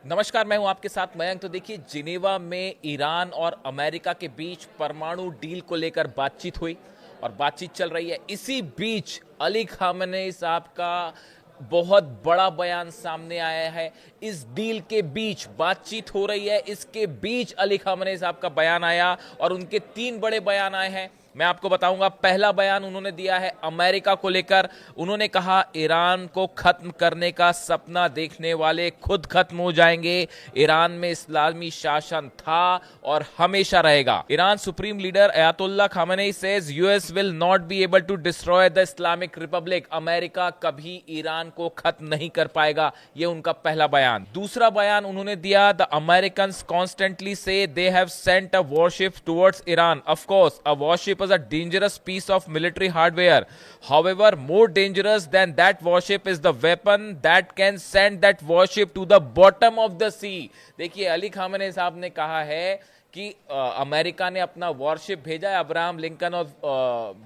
नमस्कार, मैं हूं आपके साथ मयंक। तो देखिए, जिनेवा में ईरान और अमेरिका के बीच परमाणु डील को लेकर बातचीत हुई और बातचीत चल रही है। इसी बीच अली खामेनेई साहब का बहुत बड़ा बयान सामने आया है। इस डील के बीच बातचीत हो रही है, इसके बीच अली खामेनेई साहब का बयान आया और उनके तीन बड़े बयान आए हैं। मैं आपको बताऊंगा। पहला बयान उन्होंने दिया है अमेरिका को लेकर। उन्होंने कहा, ईरान को खत्म करने का सपना देखने वाले खुद खत्म हो जाएंगे। ईरान में इस्लामी शासन था और हमेशा रहेगा। Iran supreme leader Ayatollah Khamenei says US will not be able to destroy the Islamic Republic. America कभी ईरान को खत्म नहीं कर पाएगा। यह उनका पहला बयान। दूसरा बयान उन्होंने दिया, द अमेरिकन कॉन्स्टेंटली से they have sent a worship towards Iran. Of course a worship was a dangerous piece of military hardware. However, more dangerous than that warship is the weapon that can send that warship to the bottom of the sea. देखिए, Ali Khamenei साहब ने कहा है कि America ने अपना worship भेजा है। अब्राहम लिंकन और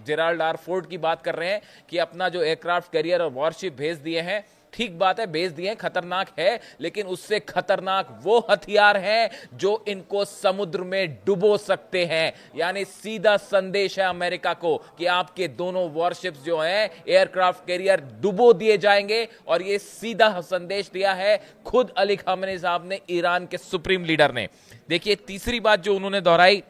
जेराल्ड आर फोर्ड की बात कर रहे हैं कि अपना जो एयरक्राफ्ट कैरियर और वॉरशिप भेज दिए हैं। ठीक बात है, भेज दिए, खतरनाक है, लेकिन उससे खतरनाक वो हथियार हैं जो इनको समुद्र में डुबो सकते हैं। यानी सीधा संदेश है अमेरिका को कि आपके दोनों वॉरशिप्स जो हैं, एयरक्राफ्ट कैरियर, डुबो दिए जाएंगे। और ये सीधा संदेश दिया है खुद अली खामेनेई साहब ने, ईरान के सुप्रीम लीडर ने। देखिए, तीसरी बात जो उन्होंने दोहराई,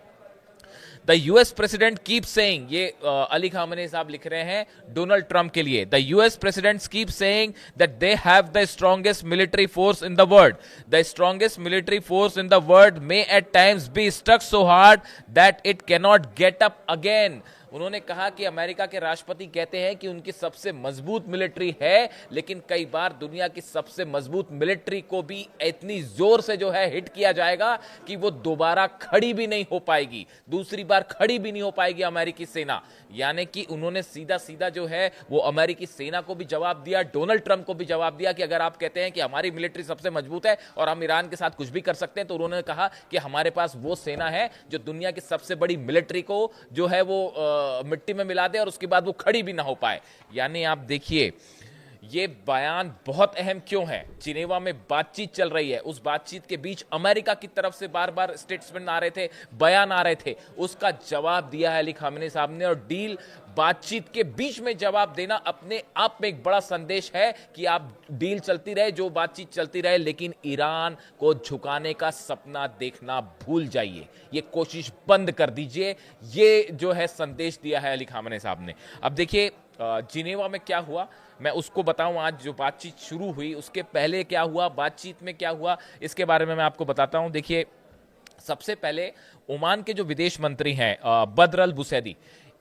the US president keep saying, ये अली खामेनेई साहब लिख रहे हैं डोनाल्ड ट्रंप के लिए। The US president keep saying that they have the strongest military force in the world. The strongest military force in the world may at times be stuck so hard that it cannot get up again. उन्होंने कहा कि America के राष्ट्रपति कहते हैं कि उनकी सबसे मजबूत मिलिट्री है, लेकिन कई बार दुनिया की सबसे मजबूत मिलिट्री को भी इतनी जोर से जो है हिट किया जाएगा कि वो दोबारा खड़ी भी नहीं हो पाएगी, दूसरी बार खड़ी भी नहीं हो पाएगी अमेरिकी सेना। यानी कि उन्होंने सीधा सीधा जो है वो अमेरिकी सेना को भी जवाब दिया, डोनाल्ड ट्रंप को भी जवाब दिया कि अगर आप कहते हैं कि हमारी मिलिट्री सबसे मजबूत है और हम ईरान के साथ कुछ भी कर सकते हैं, तो उन्होंने कहा कि हमारे पास वो सेना है जो दुनिया की सबसे बड़ी मिलिट्री को जो है वो मिट्टी में मिला दे और उसके बाद वो खड़ी भी ना हो पाए। यानी आप देखिए, ये बयान बहुत अहम क्यों है। जिनेवा में बातचीत चल रही है, उस बातचीत के बीच अमेरिका की तरफ से बार बार स्टेटमेंट आ रहे थे, बयान आ रहे थे, उसका जवाब दिया है अली खामेनेई साहब ने। और डील, बातचीत के बीच में जवाब देना अपने आप में एक बड़ा संदेश है कि आप डील चलती रहे, जो बातचीत चलती रहे, लेकिन ईरान को झुकाने का सपना देखना भूल जाइए, ये कोशिश बंद कर दीजिए। ये जो है संदेश दिया है अली खामेनेई साहब ने। अब देखिए, जिनेवा में क्या हुआ मैं उसको बताऊं। आज जो बातचीत शुरू हुई उसके पहले क्या हुआ, बातचीत में क्या हुआ, इसके बारे में मैं आपको बताता हूं। देखिए, सबसे पहले ओमान के जो विदेश मंत्री हैं बद्र अल बुसैदी,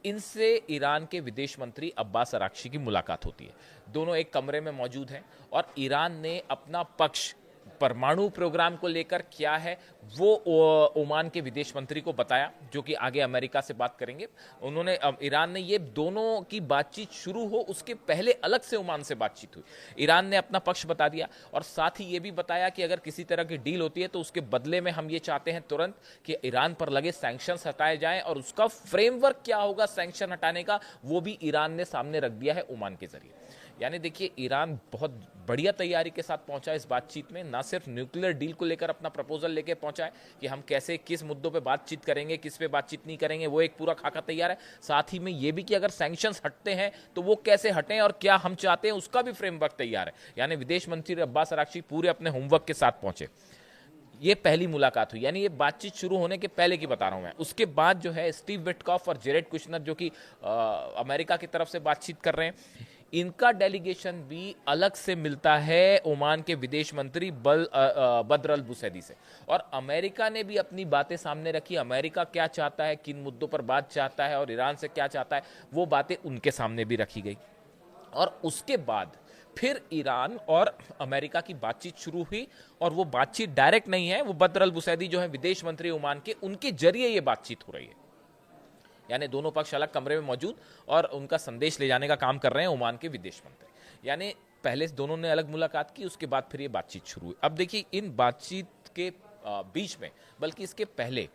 इनसे ईरान के विदेश मंत्री अब्बास अराक्ची की मुलाकात होती है। दोनों एक कमरे में मौजूद हैं और ईरान ने अपना पक्ष परमाणु प्रोग्राम को लेकर क्या है वो ओमान के विदेश मंत्री को बताया, जो कि आगे अमेरिका से बात करेंगे। उन्होंने ईरान ने, ये दोनों की बातचीत शुरू हो उसके पहले अलग से ओमान से बातचीत हुई। ईरान ने अपना पक्ष बता दिया और साथ ही ये भी बताया कि अगर किसी तरह की डील होती है तो उसके बदले में हम ये चाहते हैं तुरंत कि ईरान पर लगे सैंक्शंस हटाए जाएं, और उसका फ्रेमवर्क क्या होगा सैंक्शन हटाने का, वो भी ईरान ने सामने रख दिया है ओमान के जरिए। यानी देखिए, ईरान बहुत बढ़िया तैयारी के साथ पहुंचा इस बातचीत में। ना सिर्फ न्यूक्लियर डील को लेकर अपना प्रपोजल लेके पहुंचा है कि हम कैसे किस मुद्दों पे बातचीत करेंगे, किस पे बातचीत नहीं करेंगे, वो एक पूरा खाका तैयार है। साथ ही में ये भी कि अगर सैंक्शंस हटते हैं तो वो कैसे हटें और क्या हम चाहते हैं, उसका भी फ्रेमवर्क तैयार है। यानी विदेश मंत्री अब्बास अराक्ची पूरे अपने होमवर्क के साथ पहुंचे। ये पहली मुलाकात हुई, यानी ये बातचीत शुरू होने के पहले की बता रहा हूं मैं। उसके बाद जो है स्टीव विटकॉफ और जेरेड कुशनर, जो कि अमेरिका की तरफ से बातचीत कर रहे हैं, इनका डेलीगेशन भी अलग से मिलता है ओमान के विदेश मंत्री बद्र अल बुसैदी से। और अमेरिका ने भी अपनी बातें सामने रखी, अमेरिका क्या चाहता है, किन मुद्दों पर बात चाहता है और ईरान से क्या चाहता है, वो बातें उनके सामने भी रखी गई। और उसके बाद फिर ईरान और अमेरिका की बातचीत शुरू हुई। और वो बातचीत डायरेक्ट नहीं है, वो बद्र अल बुसैदी जो है विदेश मंत्री ओमान के, उनके जरिए ये बातचीत हो रही है। यानी दोनों पक्ष अलग कमरे में मौजूद और उनका संदेश ले जाने का काम कर रहे हैं ओमान के विदेश मंत्री। यानी पहले दोनों ने अलग मुलाकात की, उसके बाद फिर ये बातचीत शुरू हुई। अब देखिए, इन बातचीत के बीच में, बल्कि इसके पहले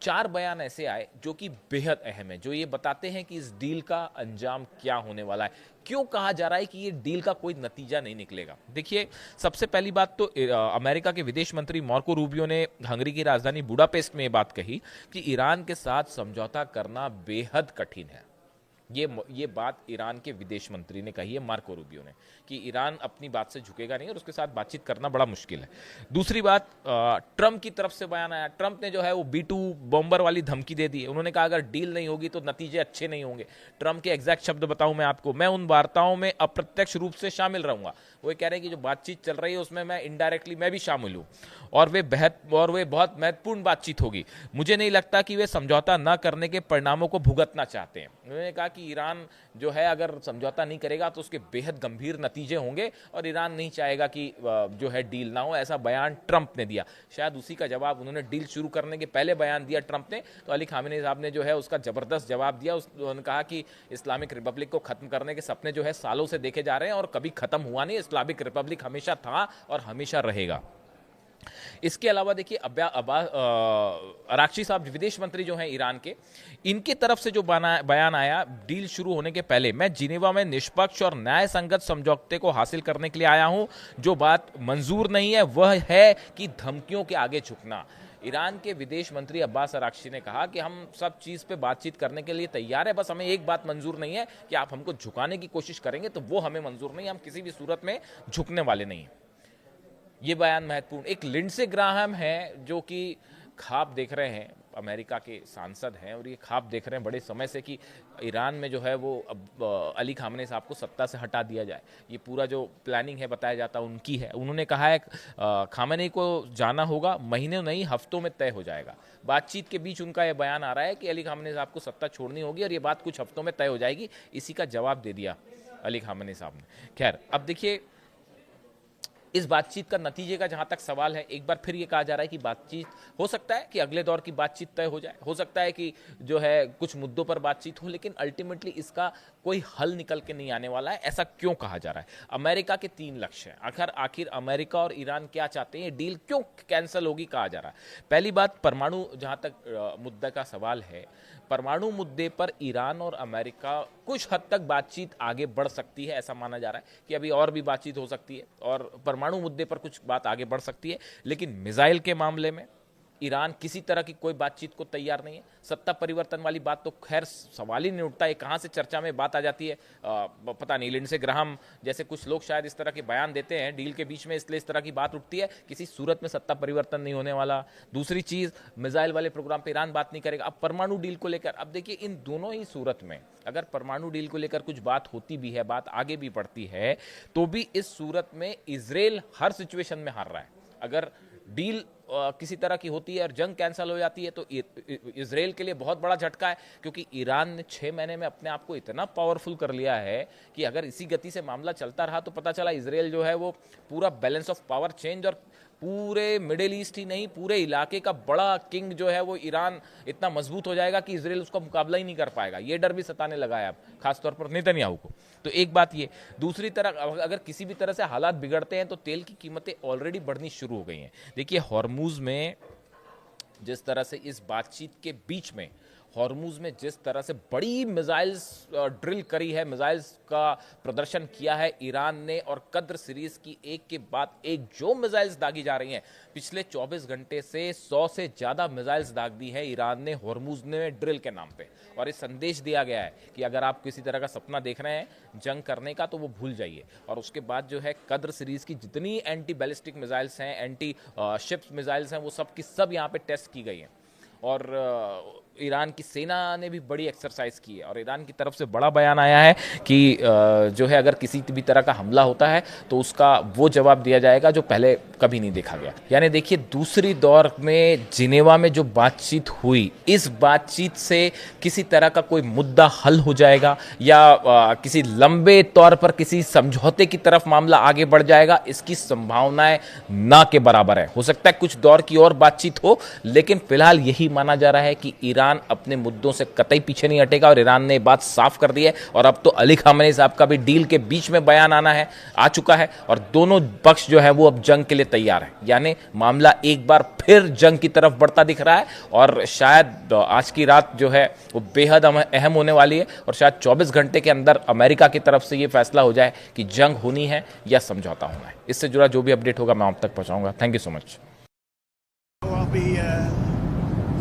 4 बयान ऐसे आए जो कि बेहद अहम है, जो ये बताते हैं कि इस डील का अंजाम क्या होने वाला है, क्यों कहा जा रहा है कि ये डील का कोई नतीजा नहीं निकलेगा। देखिए, सबसे पहली बात तो अमेरिका के विदेश मंत्री मार्को रूबियो ने हंगरी की राजधानी बुडापेस्ट में ये बात कही कि ईरान के साथ समझौता करना बेहद कठिन है। ये बात ईरान के विदेश मंत्री ने कही है, मार्को रूबियो ने, कि ईरान अपनी बात से झुकेगा नहीं और उसके साथ बातचीत करना बड़ा मुश्किल है। दूसरी बात, ट्रंप की तरफ से बयान आया। ट्रंप ने जो है वो B2 बॉम्बर वाली धमकी दे दी है। उन्होंने कहा अगर डील नहीं होगी तो नतीजे अच्छे नहीं होंगे। ट्रंप के एग्जैक्ट शब्द बताऊं मैं आपको, मैं उन वार्ताओं में अप्रत्यक्ष रूप से शामिल रहूंगा। वो कह रहे हैं कि जो बातचीत चल रही है उसमें मैं इनडायरेक्टली मैं भी शामिल हूं और वे बहुत महत्वपूर्ण बातचीत होगी। मुझे नहीं लगता कि वे समझौता न करने के परिणामों को भुगतना चाहते हैं। उन्होंने कहा कि ईरान जो है अगर समझौता नहीं करेगा तो उसके बेहद गंभीर नतीजे होंगे और ईरान नहीं चाहेगा कि जो है डील ना हो। ऐसा बयान ट्रंप ने दिया। शायद उसी का जवाब उन्होंने डील शुरू करने के पहले बयान दिया ट्रंप ने, तो अली खामेनी साहब ने जो है उसका जबरदस्त जवाब दिया। उन्होंने कहा कि इस्लामिक रिपब्लिक को खत्म करने के सपने जो है सालों से देखे जा रहे हैं और कभी खत्म हुआ नहीं। इस्लामिक रिपब्लिक हमेशा था और हमेशा रहेगा। इसके अलावा देखिए, अराक्ची साहब विदेश मंत्री जो हैं ईरान के, इनकी तरफ से जो बयान आया डील शुरू होने के पहले, मैं जिनेवा में निष्पक्ष और न्याय संगत समझौते को हासिल करने के लिए आया हूं। जो बात मंजूर नहीं है वह है कि धमकियों के आगे झुकना। ईरान के विदेश मंत्री अब्बास अराक्ची ने कहा कि हम सब चीज पे बातचीत करने के लिए तैयार है, बस हमें एक बात मंजूर नहीं है कि आप हमको झुकाने की कोशिश करेंगे तो वो हमें मंजूर नहीं है, हम किसी भी सूरत में झुकने वाले नहीं हैं। ये बयान महत्वपूर्ण। एक लिंडसे ग्राहम है जो कि ख्वाब देख रहे हैं, अमेरिका के सांसद हैं और ये ख्वाब देख रहे हैं बड़े समय से कि ईरान में जो है वो अब अली खामेनी साहब को सत्ता से हटा दिया जाए। ये पूरा जो प्लानिंग है बताया जाता है उनकी है। उन्होंने कहा है खामेनी को जाना होगा, महीनों नहीं हफ्तों में तय हो जाएगा। बातचीत के बीच उनका यह बयान आ रहा है कि अली खामेनी साहब को सत्ता छोड़नी होगी और ये बात कुछ हफ्तों में तय हो जाएगी। इसी का जवाब दे दिया अली खामेनी साहब ने। खैर, अब देखिए, इस बातचीत का नतीजे का जहां तक सवाल है, एक बार फिर ये कहा जा रहा है कि बातचीत हो सकता है कि अगले दौर की बातचीत तय हो जाए, हो सकता है कि जो है कुछ मुद्दों पर बातचीत हो, लेकिन अल्टीमेटली इसका कोई हल निकल के नहीं आने वाला है। ऐसा क्यों कहा जा रहा है? अमेरिका के 3 लक्ष्य हैं। आखिर अमेरिका और ईरान क्या चाहते हैं? डील क्यों कैंसिल होगी कहा जा रहा है? पहली बात, परमाणु जहां तक मुद्दा का सवाल है, परमाणु मुद्दे पर ईरान और अमेरिका कुछ हद तक बातचीत आगे बढ़ सकती है। ऐसा माना जा रहा है कि अभी और भी बातचीत हो सकती है और परमाणु मुद्दे पर कुछ बात आगे बढ़ सकती है, लेकिन मिसाइल के मामले में ईरान किसी तरह की कोई बातचीत को तैयार नहीं है। सत्ता परिवर्तन वाली बात तो खैर सवाल ही नहीं उठता है, कहां से चर्चा में बात आ जाती है पता नहीं। लिंडसे ग्राहम जैसे कुछ लोग शायद इस तरह के बयान देते हैं डील के बीच में, इसलिए इस तरह की बात उठती है। किसी सूरत में सत्ता परिवर्तन नहीं होने वाला। दूसरी चीज, मिसाइल वाले प्रोग्राम पे ईरान बात नहीं करेगा। अब परमाणु डील को लेकर, अब देखिए, इन दोनों ही सूरत में अगर परमाणु डील को लेकर कुछ बात होती भी है, बात आगे भी बढ़ती है, तो भी इस सूरत में इजराइल हर सिचुएशन में हार रहा है। अगर डील किसी तरह की होती है और जंग कैंसिल हो जाती है तो इजराइल के लिए बहुत बड़ा झटका है, क्योंकि ईरान ने 6 महीने में अपने आप को इतना पावरफुल कर लिया है कि अगर इसी गति से मामला चलता रहा तो पता चला इजराइल जो है वो पूरा बैलेंस ऑफ पावर चेंज और पूरे मिडिल ईस्ट ही नहीं पूरे इलाके का बड़ा किंग जो है वो ईरान इतना मजबूत हो जाएगा कि इजराइल उसका मुकाबला ही नहीं कर पाएगा। ये डर भी सताने लगा है अब, खासतौर पर नेतन्याहू को। तो एक बात ये। दूसरी तरफ, अगर किसी भी तरह से हालात बिगड़ते हैं तो तेल की कीमतें ऑलरेडी बढ़नी शुरू हो गई हैं। देखिए, हॉर्मुज में जिस तरह से इस बातचीत के बीच में हॉर्मुज में जिस तरह से बड़ी मिसाइल्स ड्रिल करी है, मिसाइल्स का प्रदर्शन किया है ईरान ने, और कद्र सीरीज की एक के बाद एक जो मिसाइल्स दागी जा रही हैं, पिछले 24 घंटे से 100 से ज्यादा मिसाइल्स दाग दी है ईरान ने हॉर्मुज ने ड्रिल के नाम पे। और ये संदेश दिया गया है कि अगर आप किसी तरह का सपना देख रहे हैं जंग करने का तो वो भूल जाइए। और उसके बाद जो है कद्र सीरीज की जितनी एंटी बैलिस्टिक मिसाइल्स हैं, एंटी शिप्स मिसाइल्स हैं, वो सब की सब यहाँ पे टेस्ट की गई हैं। और ईरान की सेना ने भी बड़ी एक्सरसाइज की है और ईरान की तरफ से बड़ा बयान आया है कि जो है अगर किसी भी तरह का हमला होता है तो उसका वो जवाब दिया जाएगा जो पहले कभी नहीं देखा गया। यानी देखिए, दूसरी दौर में जिनेवा में जो बातचीत हुई, इस बातचीत से किसी तरह का कोई मुद्दा हल हो जाएगा या किसी लंबे तौर पर किसी समझौते की तरफ मामला आगे बढ़ जाएगा, इसकी संभावनाएं ना के बराबर है। हो सकता है कुछ दौर की और बातचीत हो, लेकिन फिलहाल यही माना जा रहा है कि ईरान ईरान अपने मुद्दों से कतई पीछे नहीं हटेगा और ईरान ने बात साफ कर दी है। और अब तो अली खामेनी साहब का भी डील के बीच में बयान आ चुका है और दोनों पक्ष जो है वो अब जंग के लिए तैयार है। यानी मामला एक बार फिर जंग की तरफ बढ़ता दिख रहा है और शायद आज की रात जो है वो बेहद अहम होने वाली है और शायद 24 घंटे के अंदर अमेरिका की तरफ से ये फैसला हो जाए कि जंग होनी है या समझौता होना है। इससे जुड़ा जो भी अपडेट होगा मैं आप तक पहुंचाऊंगा। Thank you so much. I'll be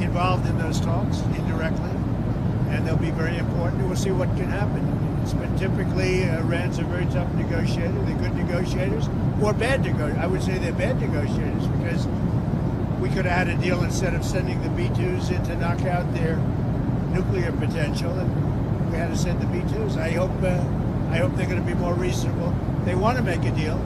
involved in those talks indirectly, and they'll be very important. We'll see what can happen. It's been typically Iran's a very tough negotiator. They're good negotiators, or bad negotiators. I would say they're bad negotiators because we could have had a deal instead of sending the B-2s in to knock out their nuclear potential, and we had to send the B-2s. I hope they're going to be more reasonable. They want to make a deal.